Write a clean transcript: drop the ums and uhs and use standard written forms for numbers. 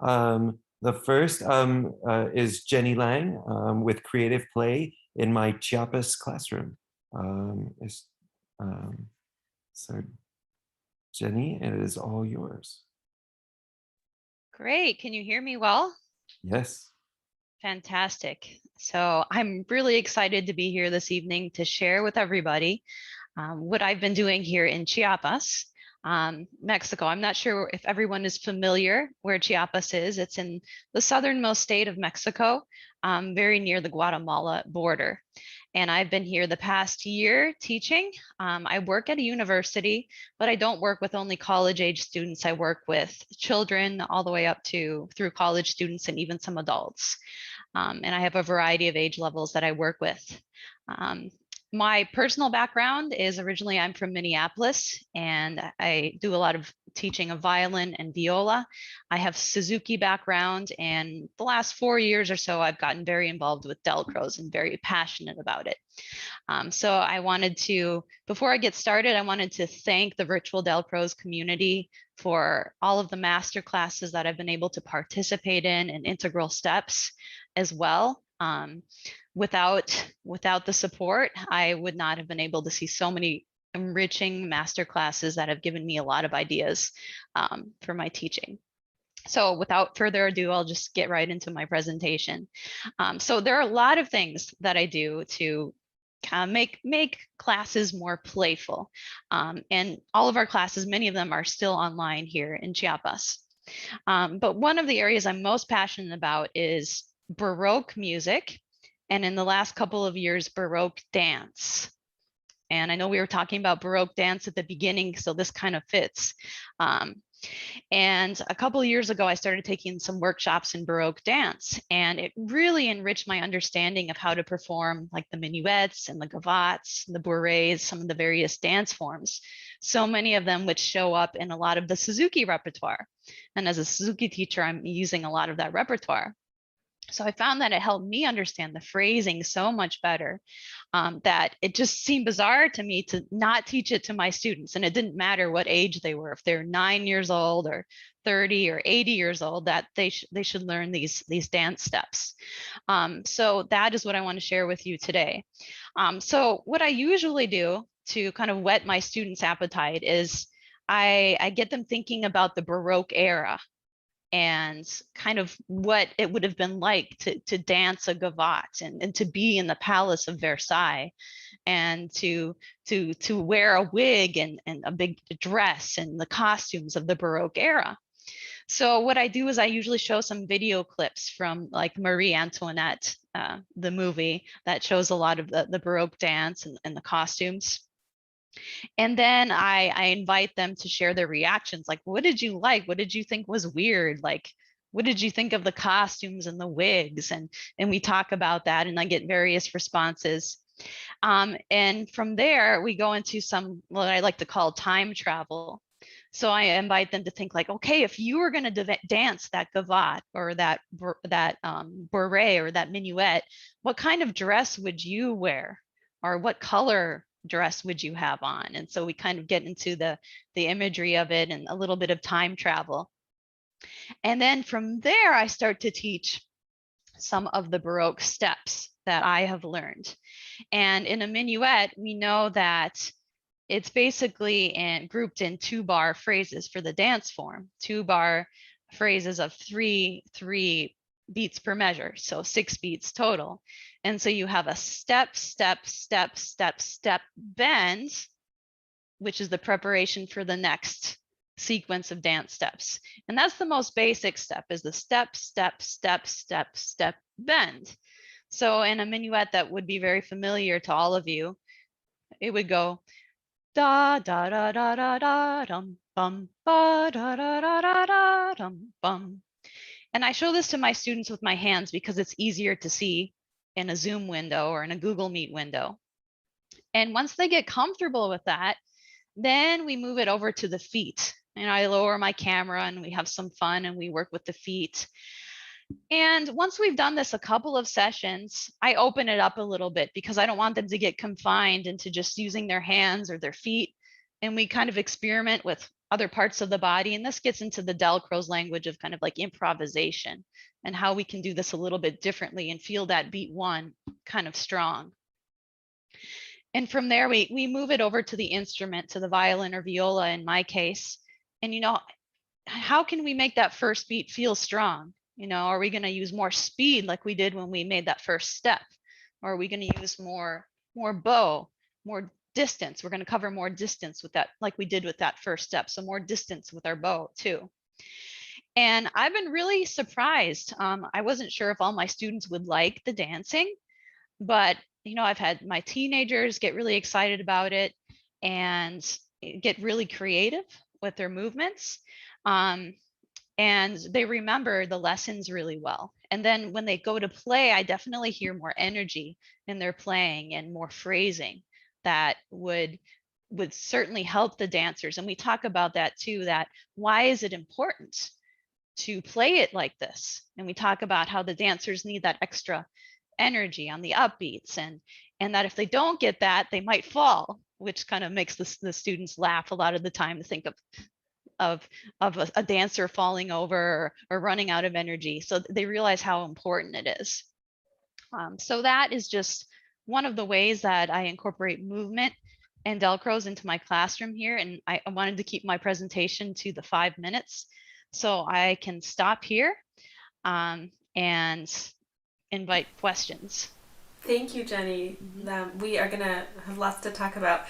The first is Jenny Lang with Creative Play in my Chiapas classroom. Um, is, um, so Jenny, it is all yours. Great. Can you hear me well? Yes. Fantastic. So I'm really excited to be here this evening to share with everybody what I've been doing here in Chiapas, Mexico. I'm not sure if everyone is familiar where Chiapas is. It's in the southernmost state of Mexico, very near the Guatemala border. And I've been here the past year teaching. I work at a university, but I don't work with only college age students. I work with children all the way up to through college students and even some adults. And I have a variety of age levels that I work with. Um, my personal background is originally I'm from Minneapolis and I do a lot of teaching of violin and viola. I have Suzuki background, and the last 4 years or so I've gotten very involved with Delcros and very passionate about it. So I wanted to, before I get started, I wanted to thank the virtual Delpros community for all of the master classes that I've been able to participate in and integral steps as well. Without the support, I would not have been able to see so many enriching master classes that have given me a lot of ideas for my teaching. So without further ado, I'll just get right into my presentation. So there are a lot of things that I do to make classes more playful. And all of our classes, many of them are still online here in Chiapas. But one of the areas I'm most passionate about is Baroque music. And in the last couple of years, Baroque dance. And I know we were talking about Baroque dance at the beginning, so this kind of fits. And a couple of years ago, I started taking some workshops in Baroque dance, and it really enriched my understanding of how to perform like the minuets and the gavottes, the bourrées, some of the various dance forms. So many of them which show up in a lot of the Suzuki repertoire. And as a Suzuki teacher, I'm using a lot of that repertoire. So I found that it helped me understand the phrasing so much better, that it just seemed bizarre to me to not teach it to my students. And it didn't matter what age they were, if they're 9 years old or 30 or 80 years old, that they should learn these dance steps. So that is what I want to share with you today. So what I usually do to kind of whet my students' appetite is I get them thinking about the Baroque era and kind of what it would have been like to dance a gavotte and to be in the Palace of Versailles and to wear a wig and a big dress and the costumes of the Baroque era. So what I do is I usually show some video clips from like Marie Antoinette, the movie that shows a lot of the Baroque dance and the costumes. And then I invite them to share their reactions. Like, what did you like? What did you think was weird? Like, what did you think of the costumes and the wigs? And we talk about that, and I get various responses. And from there, we go into some what I like to call time travel. So I invite them to think like, okay, if you were going to dance that gavotte or that bourrée or that minuet, what kind of dress would you wear, or what color dress would you have on? And so we kind of get into the imagery of it and a little bit of time travel. And then from there, I start to teach some of the Baroque steps that I have learned. And in a minuet, we know that it's basically grouped in 2-bar phrases for the dance form, 2-bar phrases of three beats per measure, so 6 beats total. And so you have a step, step, step, step, step, bend, which is the preparation for the next sequence of dance steps. And that's the most basic step, is the step, step, step, step, step, bend. So in a minuet that would be very familiar to all of you, it would go da da da da da da dum bum ba da da da da da dum bum. And I show this to my students with my hands because it's easier to see in a Zoom window or in a Google Meet window. And once they get comfortable with that, then we move it over to the feet. And I lower my camera and we have some fun and we work with the feet. And once we've done this a couple of sessions, I open it up a little bit because I don't want them to get confined into just using their hands or their feet. And we kind of experiment with other parts of the body. And this gets into the Dalcroze language of kind of like improvisation and how we can do this a little bit differently and feel that beat one kind of strong. And from there, we move it over to the instrument, to the violin or viola in my case. And, how can we make that first beat feel strong? Are we going to use more speed like we did when we made that first step? Or are we going to use more bow, more distance? We're going to cover more distance with that, like we did with that first step. So more distance with our bow too. And I've been really surprised. I wasn't sure if all my students would like the dancing, but I've had my teenagers get really excited about it and get really creative with their movements. And they remember the lessons really well. And then when they go to play, I definitely hear more energy in their playing and more phrasing that would certainly help the dancers. And we talk about that too, that why is it important to play it like this? And we talk about how the dancers need that extra energy on the upbeats, and that if they don't get that, they might fall, which kind of makes the students laugh a lot of the time, to think of a dancer falling over or running out of energy. So they realize how important it is. So that is just one of the ways that I incorporate movement and Dalcroze into my classroom here. And I wanted to keep my presentation to the 5 minutes, so I can stop here and invite questions. Thank you, Jenny. We are going to have lots to talk about.